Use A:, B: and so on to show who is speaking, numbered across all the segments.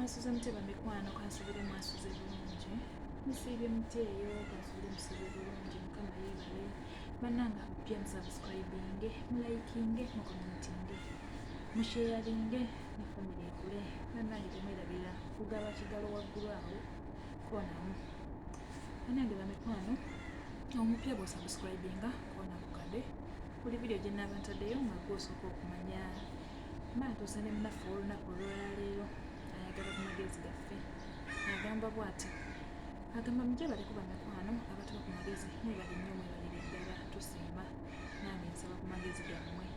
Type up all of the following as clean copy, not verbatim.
A: Kansuze muteba mikwano kansubire mwasuze bulungi musiibye muti eyo kansubire musiibye bulungi mukama yeebale bannanga pya musubscribinge mulaikinge mukomentinge musharinge ne family ekule bannange temwerabira kugaba kigalo waggulu awo konamu bannange bamikwano omupya bwo subscribinga kona kukade buli video gye nnaaba ntaddeyo nga gwosooka okumanya maatuuse ne munafu olunaku olwaleero ayagala ku magezi gaffe agamba bw'ati agamba mujye baleko bamikwano abatuba ku magezi mwebali nnyo mwebalira eddala tusiima nange nsaba ku magezi gammwe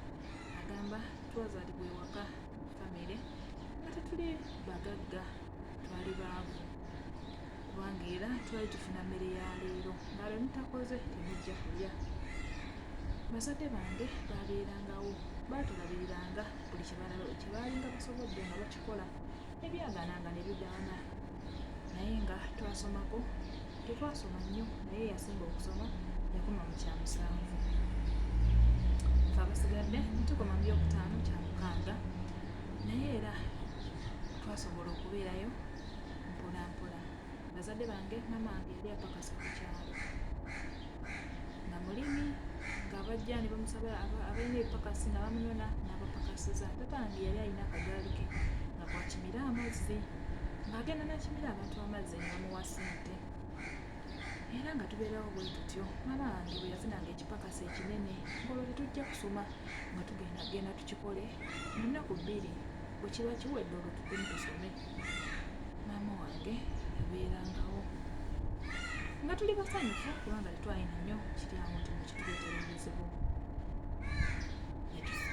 A: agamba twazaalibwa ewaka famire nga tetuli bagagga twali baavu kubanga era twali tufuna mmere ya leero ngalo mutakoze temujja kulya bazadde bange babeerangawo baatulabiriranga buli kyebalinga basobodde nga bakikola ebyagananga ne bigaana naye nga twasomako tetwasoma nnyo naye yasinga okusoma yakoma mu kyamusanvu fe abasigadde netukoma mu byokutaano kyamukaaga naye era twasobola okubeerayo mpolampola bazadde bange mama wange yali apakasa ku kyalo nga mulimi ng'abajja ne bamusaba abalina ebipakasi nga bamunona n'abapakasiza tata wange yali alina akagaali ke nga kwakimira amazzi ng'agenda nakimira abantu amazzi ne bamuwa ssente era nga tubeerawo bwe tutyo mama wange bwe yafunanga ekipakasi ekinene ng'olwo tetujja kusoma nga tugenda tukikole mu nnaku bbiri bwe kiba kiwedde olwo tuddemu tusome maama wange yabeerangawo nga tuli basanyufu kubanga tetwalina nnyo kiri awo nti mukituleetera ebizibu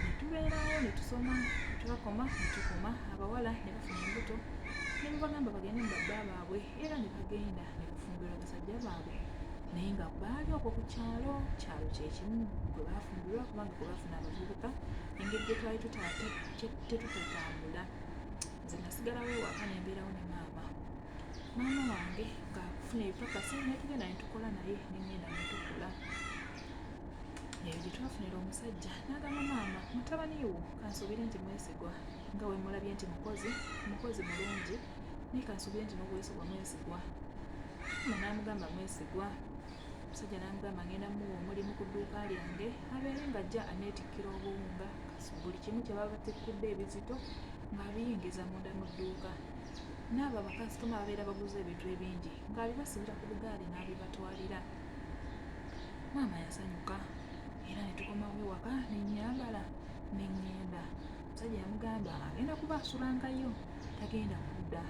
A: netubeerawo netusoma netubakoma netukoma abawala ne bafuna embuto ne mubagamba bagende mu badda baabwe era ne bagenda ne bafumbirwa basajja baabwe naye nga baali okwo ku kyalo kyekimu gwe baafumbirwa kubanga kwe bafuna abavubuka engeri gye twali tetutatambula nze nasigalawo ewaka nembeerawo ne maama wange ng'afuna ebipakasi netugenda netukola naye nengenda netukula eyo gye twafunira omusajja n'agamba maama mutabaniwo kansuubire nti mwesigwa nga we mulabye nti mukozi mulungi naye kansuubire nti n'obwesigwa mwesigwa n'amugamba mwesigwa omusajja n'amugamba ngenda muwa omulimu ku dduuka lyange abeere ng'ajja aneetikkira obuwunga buli kimu kye baba batikkudde ebizito ng'abiyingiza munda mu dduuka n'abo abakasitoma ababeera baguze ebintu ebingi ng'abibasibira ku bugaali n'abibatwalira maama yasanyuka era netukomawo ewaka nenyambala neŋŋenda omusajja yamugamba agenda kuba asulangayo tagenda kudda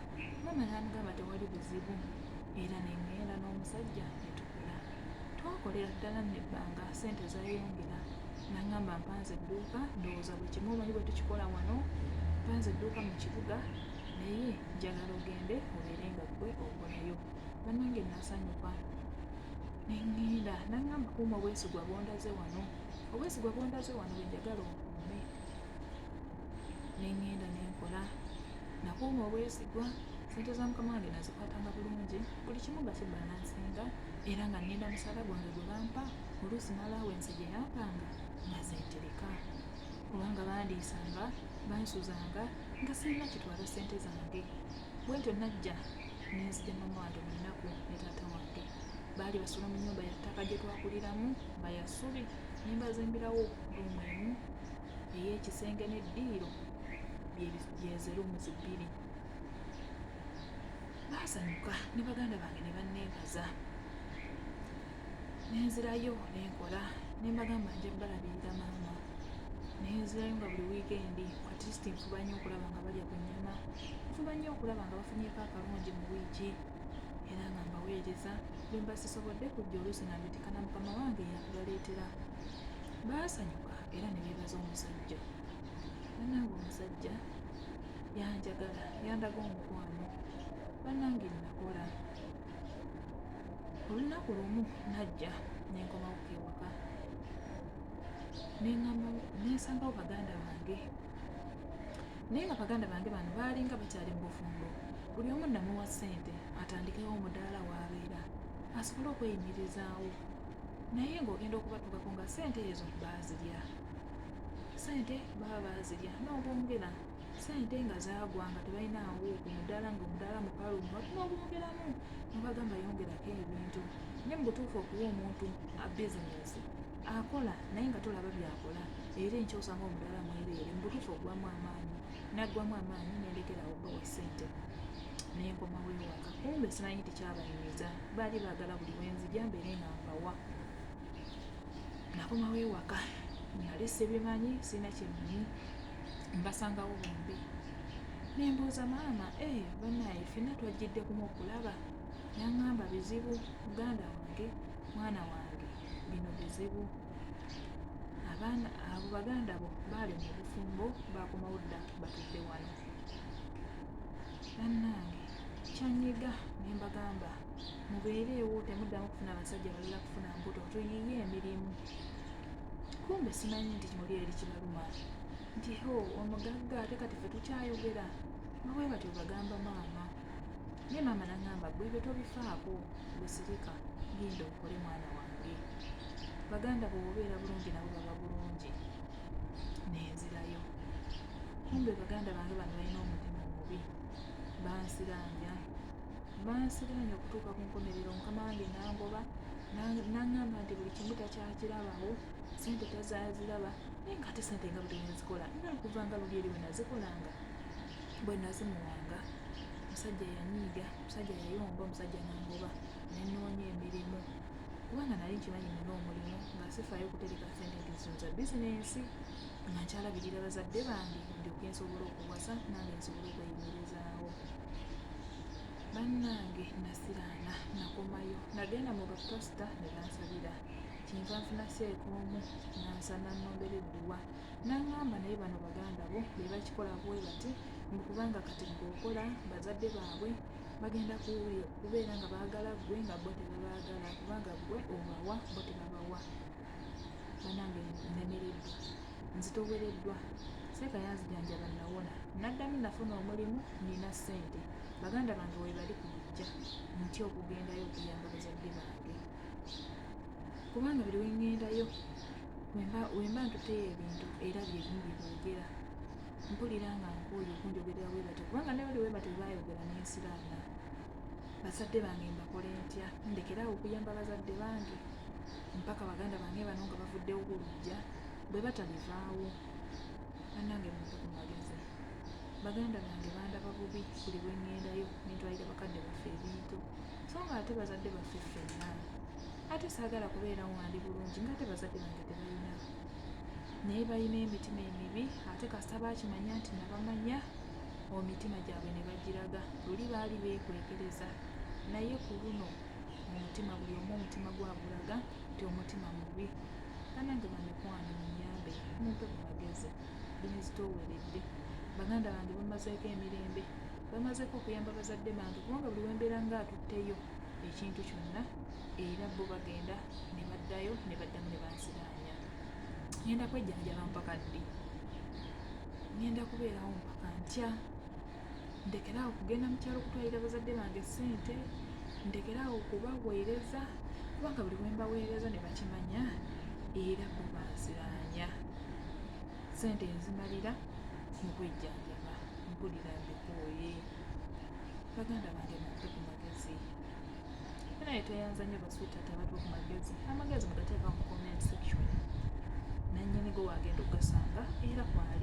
A: maama n'amugamba tewali buzibu era neŋŋenda n'omusajja netukula twakolera ddala nebbanga ssente zayongera naŋŋamba mpanze edduuka ndowooza buli kimu omanyi bwe tukikola wano mpanze edduuka mu kibuga naye njagala ogende obeere nga ggwe okonayo bannange nasanyuka neŋŋenda naŋŋamba kuuma obwesigwa bwondaze wano bwenjagala okuume neŋŋenda nenkola nakuuma obwesigwa sente za mukama wange nazikwatanga bulungi buli kimu nga kibalansinga era nga nnina musaala gwange gwe bampa oluusi n'alawensi gye yampanga nga zentereka kubanga bandiisanga bansuzanga nga sirina kitwala ssente zange bwentyo najja nenzija mama wange mu nnaku ne taata wange baali basula mu nnyumba ya ttaka gye twakuliramu nga ya ssubi ne mbazimbirawo ruumu emu ey'ekisenge n'eddiiro byezeruumuzi bbiri baasanyuka ne baganda bange ne banneebaza nenzirayo nenkola ne mbagamba nja balabirira maama nenzirayo nga buli wiikendi atisiti nfuba nnyo okulaba nga balya ku nnyama nfuba nnyo okulaba nga bafunyeko akalungi mu wiiki era nga mbaweereza bwe mba sisobodde kujja oluusi nga mbitikana mukama wange yakubaleetera baasanyuka era ne beebaza omusajja bannange omusajja yanjagala yandaga omukwano bannange nakola olunaku lumu najja nenkomawo kewaka nensangawo baganda bange naye nga baganda bange bano baalinga bakyali mu bufumbo buli omu namuwa ssente atandikewo omudaala w'abeera asobole okweyimirizaawo naye ng'ogenda okubatuukako nga ssente ezo baazirya ssente baba baazirya n'obwongera sente nga zaagwa nga tebalinaawo ku mudaala ng'omudaala mukalu batuna obwongeramu nebagamba yongerako ebintu naye mu butuufu okuwa omuntu bizinesi akola naye nga tolaba byakola era enkya osanga omudaala mwereere mu butuufu ogwamu amaanyi naggwamu amaanyi nendekerawo bawa sente naye nkomawo ewaka kumbe simanyi tikyabayinyiza baali baagala buli wenzija mbeere nga mpawa nakomawo ewaka nali sibimanyi sirina kyemanyi mbasangawo bombi nembuuza maama bannaye ffenna twajjiddekumu okulaba yaŋŋamba bizibu muganda wange mwana wange bino bizibu abaana abo baganda bo baali mu bufumbo bakomawo dda batudde wano bannange kyanyiga nembagamba mubeereewo temuddamu kufuna abasajja balala kufuna mbuto tuyiye emirimu kumbe simanyi nti muli eri kibaluma nti omugagga ate kati ffe tukyayogera mabwe batyo bagamba maama naye maama naŋŋamba gwe ebyo tobifaako besirika genda okole mwana wange baganda bw'obeera bulungi nabo baba bulungi nenzirayo kumbe baganda bange bano balina omutima mubi bansiranya okutuuka ku nkomerero mukama wange nangoba naŋŋamba nti buli kimu takyakirabawo sente tazaziraba naye nga ate sente nga buli wenzikola nga okuvanga luli eri wenazikolanga bwe nazimuwanga musajja yanyiiga musajja yayomba omusajja nangoba nenoonya emirimu kubanga nali nkimanyi nina omulimu nga sifaayo okutereka sente nti nsonza bizinensi nga nkyalabirira bazadde bange ndyoke nsobola okuwasa nange nsobola okweyimirezaawo bannange nasiraana nakomayo nagenda mu bapasita ne bansabira kinva nfuna seekoomu nansana nombera edduwa naŋŋamba naye bano baganda bo be bakikola bwe bati mukubanga kati ng'okola bazadde baabwe bagenda kubeera nga baagala ggwe nga bo tebabaagala kubanga ggwe obawa bo tebabawa banange nemereddwa nzitowereddwa seeka yanzijanjaba nawona naddamu nafuna omulimu nina ssente baganda bange we bali ku lujja ntya okugendayo okuyamba bazadde bange kubanga buli wengendayo wemba ntuteyo ebintu era byebimu byeboogera mpulira nga nkooyo okunjogerera bwe batyo kubanga ne bali we batyo bayogera n'ensiraana bazadde bange mbakole ntya ndekeraawo okuyamba bazadde bange mpaka baganda bange bano nga bavuddewo ku lujja bwe batalivaawo bannange mumpe ku magezi baganda bange bandaba bubi buli bwengendayo nentwalira bakadde baffe ebintu so nga ate bazadde baffe ffenna ate saagala kubeerawo nga ndi bulungi ngaate bazadde bange tebalina naye balina emitima emibi ate kasita bakimanya nti nabamanya omitima gyabwe ne bagiraga luli baali beekwekereza naye ku luno omutima buli omu omutima gwagulaga nti omutima mubi banange bamikwano munyambe mumpe ku magezi binizitoweredde baganda bange bamazeeko emirembe bamazeeko okuyamba bazadde bange kubanga buli wembeera nga atutteyo ekintu kyonna era bo bagenda ne baddayo ne baddamu ne bansiraanya ngenda kwejjanjaba mpaka ddi ngenda kubeerawo mpaka ntya ndekeraawo kugenda mu kyalo okutwalira bazadde bange ssente ndekeraawo okubaweereza kubanga buli wembaweereza ne bakimanya era bo bansiraanya ssente nzimalira mu kwejjanjaba mpulira mbikooye baganda bange mumpe ku magezi naye tweyanza nnyo baswita tabatwa ku magezi amagezi mugateeka mu comment section nannyinigo wagenda okugasanga era kwali